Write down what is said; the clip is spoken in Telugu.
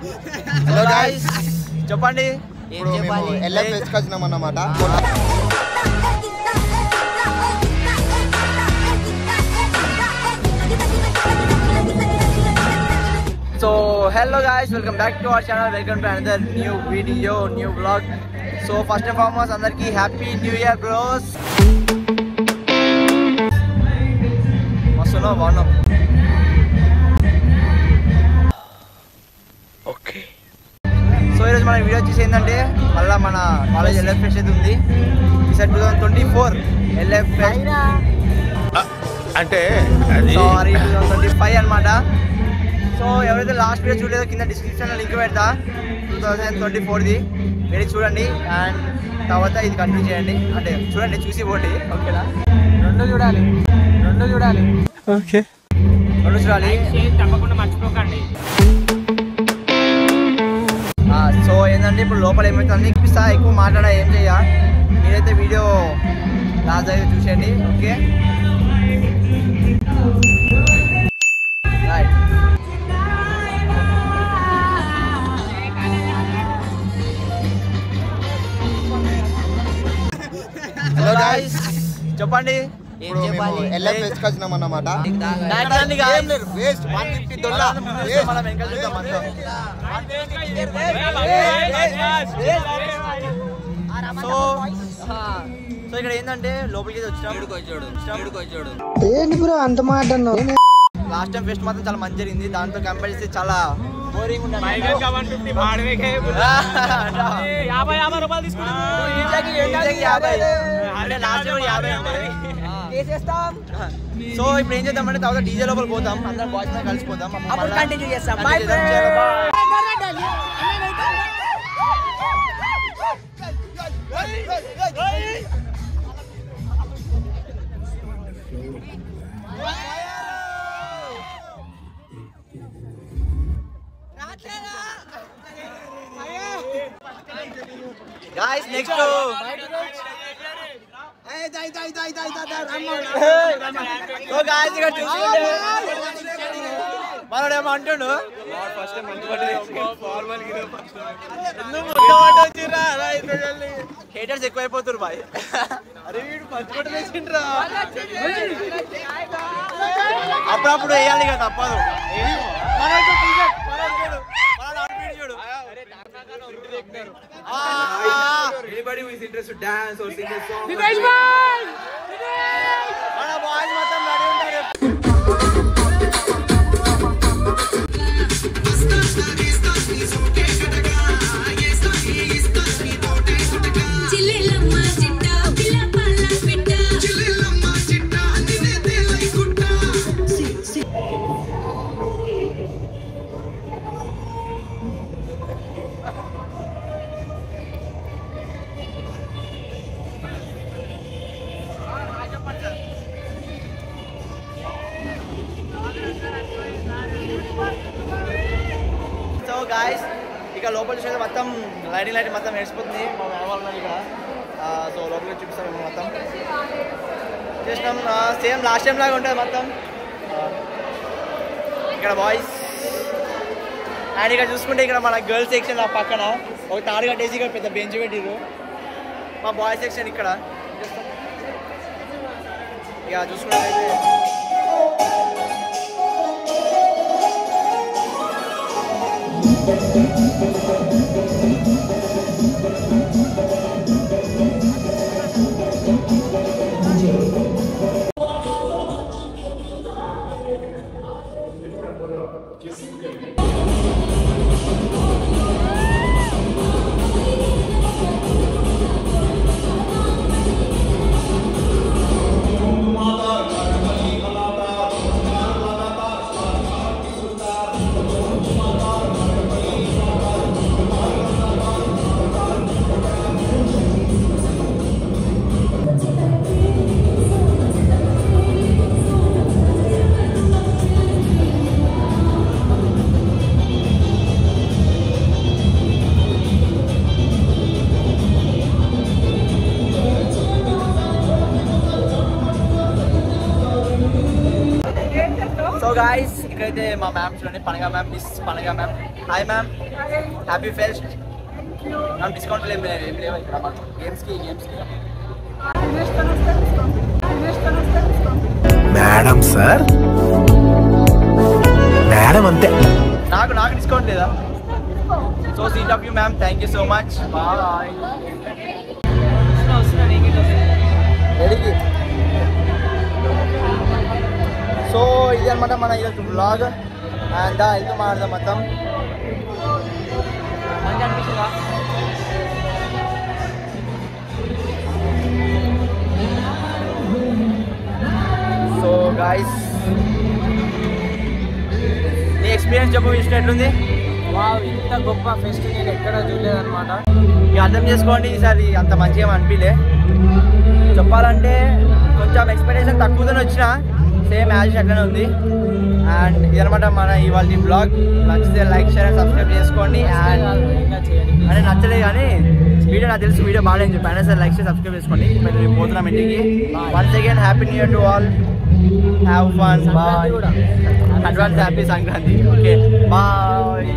హలో గైస్, చెప్పండి. ఇప్పుడు మేము ఎల్ఎఫ్ఎస్కి వచ్చినాం అన్నమాట. So hello guys, welcome back to our channel. Welcome to another new video, new blog. So first and foremost అందరికి హ్యాపీ న్యూ ఇయర్ బ్రోస్. వస్తున్నావు బాగున్నాం. ఓకే, సో ఈరోజు మన వీడియో వచ్చేసి ఏంటంటే మళ్ళీ మన కాలేజ్ ఎల్ఎఫ్ ఫెస్ట్ అయితే ఉంది. ఈసారి 2024 ఎల్ఎఫ్ ఫెస్ట్ అంటే సారీ 2025 అనమాట. సో ఎవరైతే లాస్ట్ వీడియో చూడలేదో కింద డిస్క్రిప్షన్లో లింక్ పెడతా 2024ది, వెళ్ళి చూడండి. అండ్ తర్వాత ఇది కంటిన్యూ చేయండి, అంటే చూడండి, చూసి పోండి. ఓకేనా? రెండు చూడాలి ఓకే, రెండు చూడాలి, తప్పకుండా మర్చిపోకండి. సో ఏంటంటే ఇప్పుడు లోపల ఏమవుతుంది ఇప్పిస్తా, ఎక్కువ మాట్లాడా ఏం చెయ్య. మీరైతే వీడియో లాస్ట్ అయితే చూసేయండి. Okay, right. హలో గాయ్స్, చెప్పండి. ఇప్పుడు మేము ఎల్ఎఫ్ఎస్కి వచ్చినాం అన్నమాట. మనం వెంకట చూద్దాం అంతా. సో ఇక్కడ ఏంటంటే లోపలికి వచ్చినాం. లాస్ట్ టైం ఫెస్ట్ మాత్రం చాలా మంచి జరిగింది. దాంతో కంపేర్ చేస్తే చాలా బోరింగ్ ఉంది. సో ఇప్పుడు ఏం చేద్దామంటే తర్వాత డీజే లోపల పోతాం, అందరం బాయ్స్ తో కలిసిపోతాం. కంటిన్యూ చేస్తాం. Guys, next to so guys, ఇక్కడ చూసుకోండి, మనోడేమో అంటుండు హేటర్స్ ఎక్కువైపోతున్నారు బాయ్. అరే వీడు పంచుకోవడం వేసిండ్రా, అప్పుడప్పుడు వేయాలి కదా, తప్పదు. Anybody who is interested to dance or sing a song? Dinesh bhai! Mana boys matam ready untaru. Chillelamma chitta pilla palla pitta chillelamma chitta nine delai kutta. So guys, ఇక లోపల చూసేది మొత్తం లైటింగ్ మొత్తం వేసిపోతుంది. మా వాళ్ళు ఇక్కడ. సో లోపలికి చూపిస్తాం మేము మొత్తం చేసినాం. సేమ్ లాస్ట్ టైం లాగా ఉంటుంది మొత్తం. ఇక్కడ బాయ్స్ అండ్ ఇక్కడ చూసుకుంటే ఇక్కడ మన గర్ల్స్ సెక్షన్ పక్కన ఒక తాడు కట్టేసి ఇక్కడ పెద్ద బెంచ్ పెట్టిరు. మా బాయ్స్ సెక్షన్ ఇక్కడ. ఇక చూసుకున్నట్లయితే సో గాయస్, ఇక్కడైతే మా మ్యామ్ చూడండి, పనగా మ్యామ్, మిస్ పనగా ma'am. Hi ma'am. Happy fest. మనం డిస్కౌంట్లు ఏం లేవు ఇక్కడ మాకు గేమ్స్కి. మేడం సార్, మేడం అంతే. నాకు డిస్కౌంట్ లేదా? So sweet of you ma'am, thank you so much. Bye. రెడీకి. సో ఇది అనమాట మన ఈరోజు బ్లాగ్. అండ్ వెళ్తూ మాట్లాడదాం మొత్తం. మంచిగా అనిపిస్తుందా? సో గాయస్, నీ ఎక్స్పీరియన్స్ చెప్పు, విషయం ఎట్లుంది? ఇంత గొప్ప ఫెస్ట్ నేను ఎక్కడ చూడలేదన్నమాట. ఇక అర్థం చేసుకోండి, ఈసారి అంత మంచిగా అనిపించలే. చెప్పాలంటే కొంచెం ఎక్స్పెక్టేషన్ తక్కువతోనే వచ్చిన, సేమ్ యాజ్ అట్లనే ఉంది. అండ్ ఇదనమాట మన ఇవాళ బ్లాగ్. నచ్చితే లైక్, షేర్ అండ్ సబ్స్క్రైబ్ చేసుకోండి. అండ్ అంటే నచ్చలేదు కానీ వీడియో నాకు తెలుసు, వీడియో బాగాలేని చెప్పి అయినా సరే లైక్ షేర్ సబ్స్క్రైబ్ చేసుకోండి. ఇప్పుడు మేము పోతున్నాం ఇంటికి. Once again happy new year to all. Have fun. Bye. Advance happy Sankranti. Okay, bye.